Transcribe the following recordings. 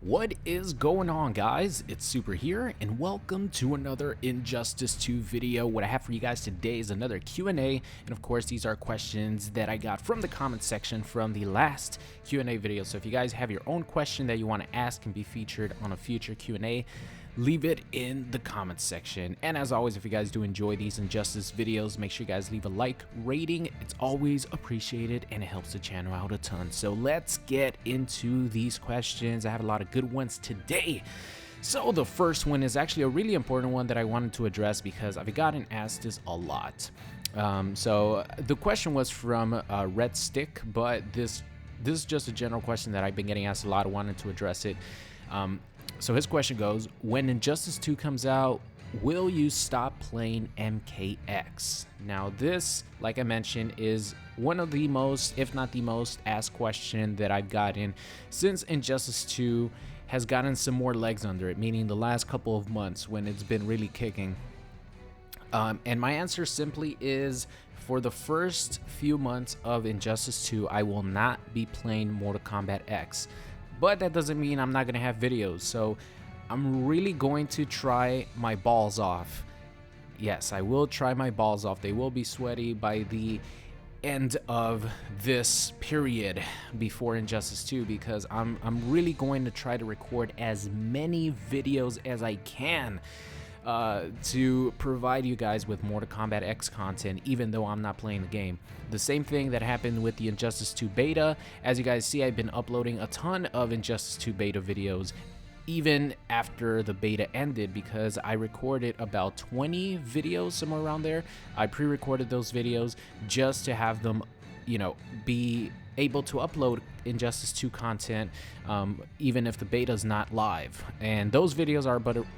What is going on, guys? It's Super here, and welcome to another Injustice 2 video. What I have for you guys today is another Q&A, and of course these are questions that I got from the comment section from the last Q&A video. So if you guys have your own question that you want to ask and be featured on a future Q&A, leave it in the comments section. And as always, if you guys do enjoy these Injustice videos, make sure you guys leave a like, rating. It's always appreciated and it helps the channel out a ton. So let's get into these questions. I have a lot of good ones today. So the first one is actually a really important one that I wanted to address because I've gotten asked this a lot. So the question was from Red Stick, but this is just a general question that I've been getting asked a lot. I wanted to address it. So his question goes, when Injustice 2 comes out, will you stop playing MKX? Now this, like I mentioned, is one of the most, if not the most, asked question that I've gotten since Injustice 2 has gotten some more legs under it, meaning the last couple of months when it's been really kicking. And my answer simply is, for the first few months of Injustice 2, I will not be playing Mortal Kombat X. But that doesn't mean I'm not going to have videos. So I'm really going to try my balls off. Yes, I will try my balls off. They will be sweaty by the end of this period before Injustice 2 because I'm really going to try to record as many videos as I can to provide you guys with Mortal Kombat X content, even though I'm not playing the game. The same thing that happened with the Injustice 2 beta. As you guys see, I've been uploading a ton of Injustice 2 beta videos even after the beta ended because I recorded about 20 videos, somewhere around there. I pre-recorded those videos just to have them, you know, be able to upload Injustice 2 content even if the beta is not live. And those videos are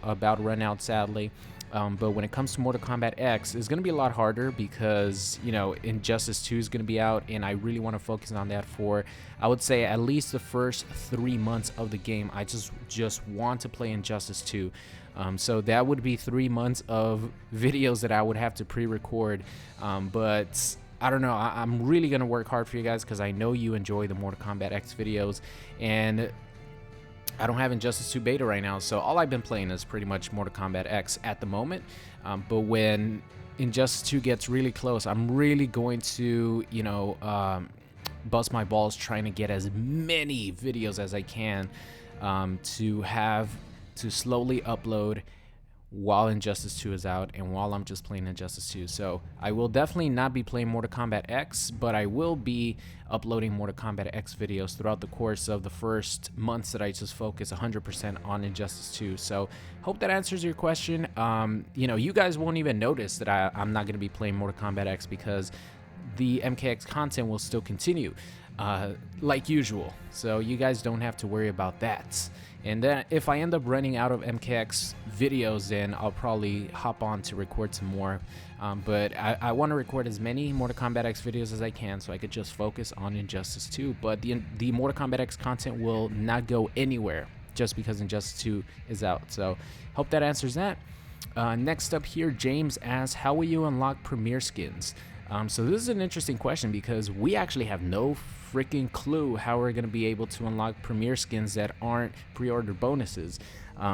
about to run out, sadly. But when it comes to Mortal Kombat X, it's going to be a lot harder because, you know, Injustice 2 is going to be out, and I really want to focus on that for, I would say, at least the first 3 months of the game. I just want to play Injustice 2. So that would be 3 months of videos that I would have to pre-record. But I don't know, I'm really going to work hard for you guys because I know you enjoy the Mortal Kombat X videos, and I don't have Injustice 2 beta right now, so all I've been playing is pretty much Mortal Kombat X at the moment. But when Injustice 2 gets really close, I'm really going to, you know, bust my balls trying to get as many videos as I can to slowly upload while Injustice 2 is out and while I'm just playing Injustice 2. So I will definitely not be playing Mortal Kombat X, but I will be uploading Mortal Kombat X videos throughout the course of the first months that I just focus 100% on Injustice 2. So hope that answers your question. You know, you guys won't even notice that I'm not going to be playing Mortal Kombat X because the MKX content will still continue like usual. So you guys don't have to worry about that. And then if I end up running out of MKX videos, then I'll probably hop on to record some more. But I want to record as many Mortal Kombat X videos as I can so I could just focus on Injustice 2. But the Mortal Kombat X content will not go anywhere just because Injustice 2 is out. So hope that answers that. Next up here, James asks, how will you unlock Premier skins? So this is an interesting question because we actually have no freaking clue how we're going to be able to unlock Premier skins that aren't pre-order bonuses.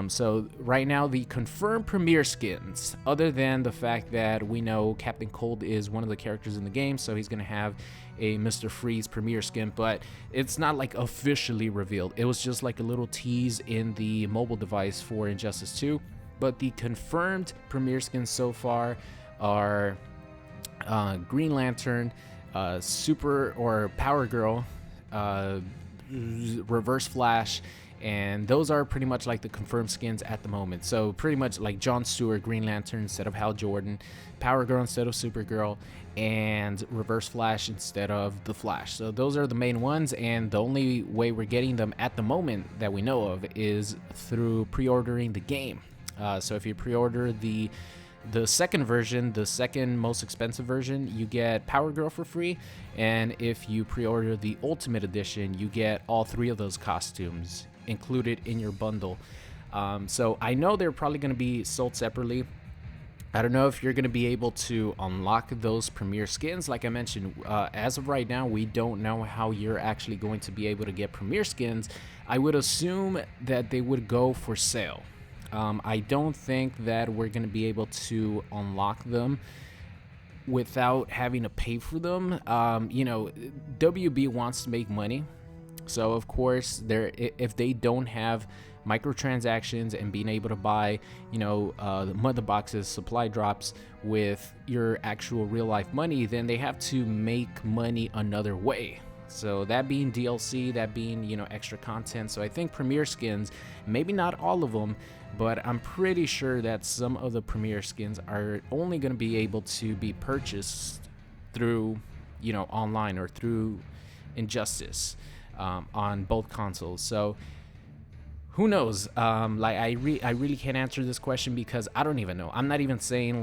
So right now, the confirmed Premier skins, other than the fact that we know Captain Cold is one of the characters in the game, so he's going to have a Mr. Freeze Premier skin, but it's not like officially revealed. It was just like a little tease in the mobile device for Injustice 2. But the confirmed Premier skins so far are Green Lantern, Super or Power Girl, Reverse Flash, and those are pretty much like the confirmed skins at the moment. So pretty much like John Stewart, Green Lantern instead of Hal Jordan, Power Girl instead of Supergirl, and Reverse Flash instead of the Flash. So those are the main ones, and the only way we're getting them at the moment that we know of is through pre-ordering the game. So if you pre-order the second version, the second most expensive version, you get Power Girl for free, and if you pre-order the Ultimate Edition, you get all 3 of those costumes included in your bundle. So I know they're probably going to be sold separately. I don't know if you're going to be able to unlock those premier skins. Like I mentioned, as of right now, we don't know how you're actually going to be able to get premier skins. I would assume that they would go for sale. I don't think that we're going to be able to unlock them without having to pay for them. WB wants to make money. So of course, if they don't have microtransactions and being able to buy, the mother boxes, supply drops with your actual real life money, then they have to make money another way. So that being DLC, that being, extra content. So I think premier skins, maybe not all of them, but I'm pretty sure that some of the premier skins are only going to be able to be purchased through, online or through Injustice on both consoles. So who knows? I really can't answer this question because I don't even know. I'm not even saying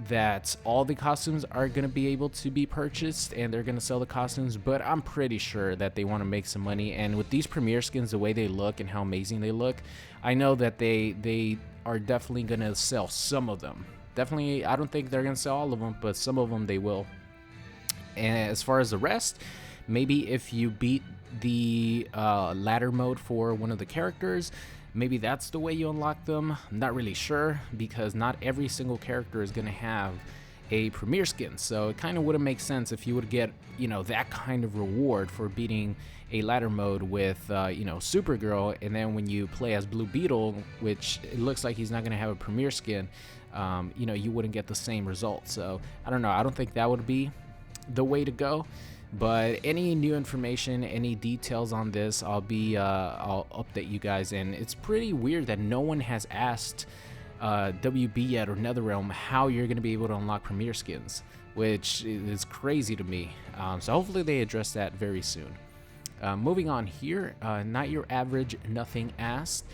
that all the costumes are gonna be able to be purchased and they're gonna sell the costumes, but I'm pretty sure that they want to make some money. And with these premier skins, the way they look and how amazing they look, I know that they are definitely gonna sell some of them. Definitely, I don't think they're gonna sell all of them, but some of them they will. And as far as the rest, maybe if you beat the ladder mode for one of the characters, maybe that's the way you unlock them. I'm not really sure because not every single character is going to have a premier skin, so it kind of wouldn't make sense if you would get that kind of reward for beating a ladder mode with Supergirl, and then when you play as Blue Beetle, which it looks like he's not going to have a premier skin, you wouldn't get the same result. So I don't know, I don't think that would be the way to go. But any new information, any details on this, I'll update you guys. And it's pretty weird that no one has asked WB yet or NetherRealm how you're going to be able to unlock premier skins, which is crazy to me. So hopefully they address that very soon. Moving on here, not your average nothing asked.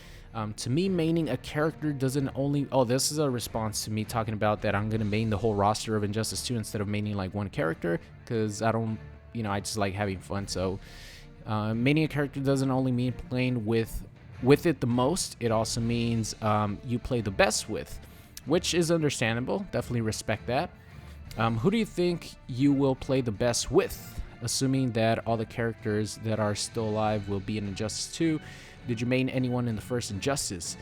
To me, maining a character doesn't only... Oh, this is a response to me talking about that I'm going to main the whole roster of Injustice 2 instead of maining one character, because I don't... I just like having fun. So maining a character doesn't only mean playing with it the most. It also means you play the best with, which is understandable. Definitely respect that. Who do you think you will play the best with, assuming that all the characters that are still alive will be in Injustice 2? Did you main anyone in the first Injustice?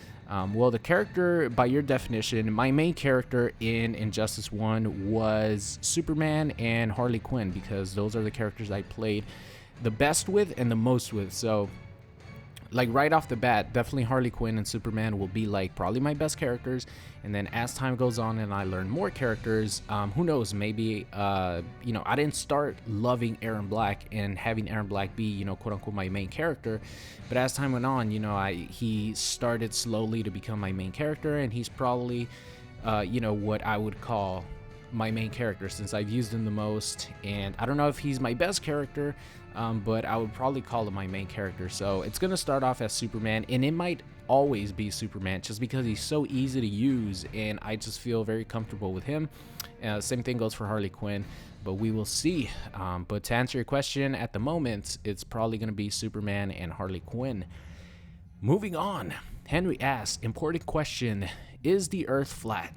Well, the character, by your definition, my main character in Injustice 1 was Superman and Harley Quinn, because those are the characters I played the best with and the most with. So, right off the bat, definitely Harley Quinn and Superman will be probably my best characters. And then as time goes on and I learn more characters, who knows, maybe, I didn't start loving Aaron Black and having Aaron Black be, quote unquote, my main character. But as time went on, he started slowly to become my main character, and he's probably, what I would call my main character since I've used him the most. And I don't know if he's my best character, but I would probably call him my main character. So it's going to start off as Superman, and it might always be Superman just because he's so easy to use and I just feel very comfortable with him. Same thing goes for Harley Quinn, but we will see. But to answer your question, at the moment, it's probably going to be Superman and Harley Quinn. Moving on, Henry asks, important question, is the Earth flat?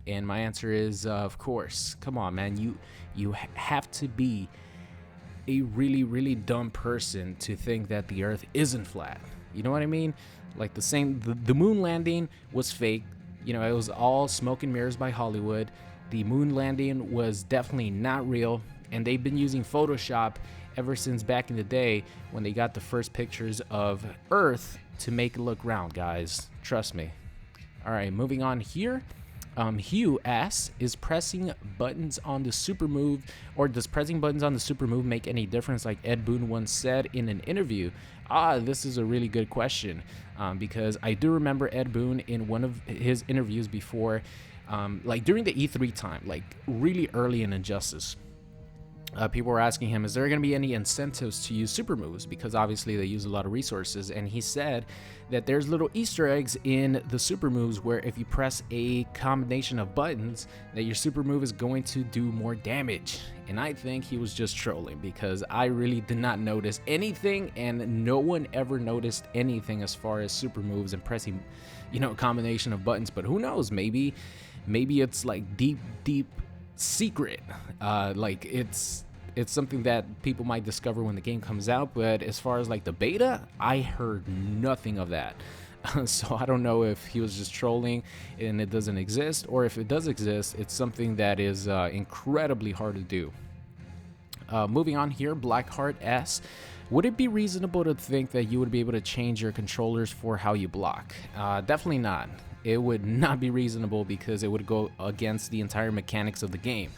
And my answer is, of course. Come on, man, you have to be a really, really dumb person to think that the Earth isn't flat. You know what I mean? The moon landing was fake. It was all smoke and mirrors by Hollywood. The moon landing was definitely not real, and they've been using Photoshop ever since back in the day when they got the first pictures of Earth to make it look round, guys. Trust me. All right, moving on here. Hugh asks, is pressing buttons on the super move, or does pressing buttons on the super move make any difference, like Ed Boon once said in an interview? This is a really good question, because I do remember Ed Boon in one of his interviews before, during the E3 time, really early in Injustice. People were asking him, is there going to be any incentives to use super moves? Because obviously they use a lot of resources. And he said that there's little Easter eggs in the super moves where if you press a combination of buttons, that your super move is going to do more damage. And I think he was just trolling, because I really did not notice anything, and no one ever noticed anything as far as super moves and pressing, a combination of buttons. But who knows, maybe maybe it's like deep secret. Like it's something that people might discover when the game comes out, but as far as like the beta, I heard nothing of that. So I don't know if he was just trolling and it doesn't exist, or if it does exist, it's something that is incredibly hard to do. Moving on here, Blackheart S. Would it be reasonable to think that you would be able to change your controllers for how you block? Definitely not. It would not be reasonable because it would go against the entire mechanics of the game.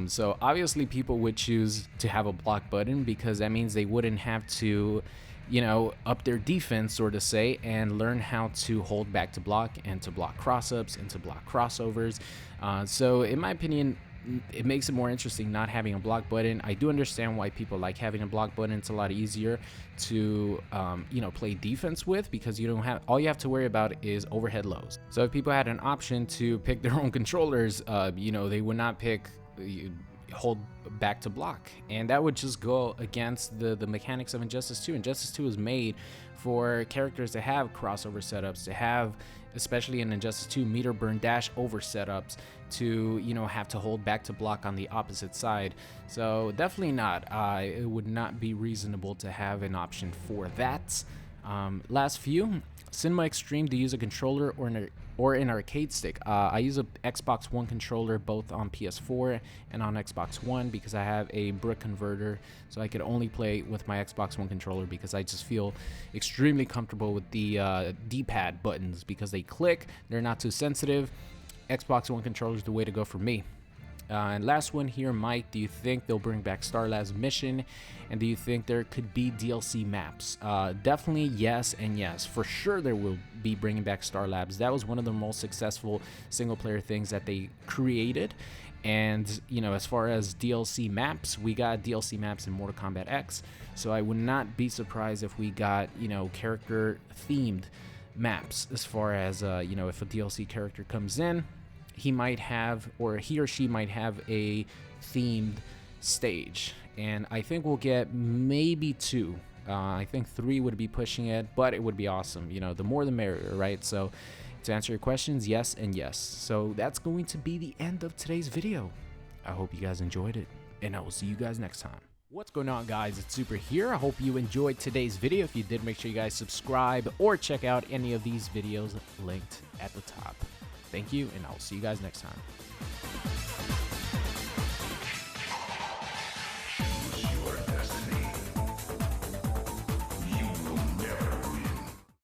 So obviously people would choose to have a block button because that means they wouldn't have to, you know, up their defense, so to say, and learn how to hold back to block and to block cross-ups and to block crossovers. So in my opinion, it makes it more interesting not having a block button. I do understand why people like having a block button. It's a lot easier to you know, play defense with, because you don't have, all you have to worry about is overhead lows. So if people had an option to pick their own controllers, you know, they would not pick hold back to block, and that would just go against the mechanics of Injustice 2. Injustice 2 is made for characters to have crossover setups, to have, especially in Injustice 2, meter burn dash over setups, to, you know, have to hold back to block on the opposite side. So definitely not, it would not be reasonable to have an option for that. Last few, Cinema Extreme, to use a controller or an arcade stick. I use a Xbox One controller both on PS4 and on Xbox One because I have a brick converter, so I could only play with my Xbox One controller because I just feel extremely comfortable with the D-pad buttons because they click, they're not too sensitive. Xbox One controller is the way to go for me. And last one here, Mike, do you think they'll bring back Star Labs Mission, and do you think there could be DLC maps? Definitely yes and yes. For sure there will be bringing back Star Labs. That was one of the most successful single player things that they created. And, you know, as far as DLC maps, we got DLC maps in Mortal Kombat X, so I would not be surprised if we got, you know, character themed maps. As far as, you know, if a DLC character comes in, he might have, or he or she might have, a themed stage, and I think we'll get maybe 2. I think 3 would be pushing it, but it would be awesome. You know, the more the merrier, right? So to answer your questions, yes and yes. So that's going to be the end of today's video. I hope you guys enjoyed it, and I will see you guys next time. What's going on, guys? It's Super here. I hope you enjoyed today's video. If you did, make sure you guys subscribe or check out any of these videos linked at the top. Thank you, and I'll see you guys next time.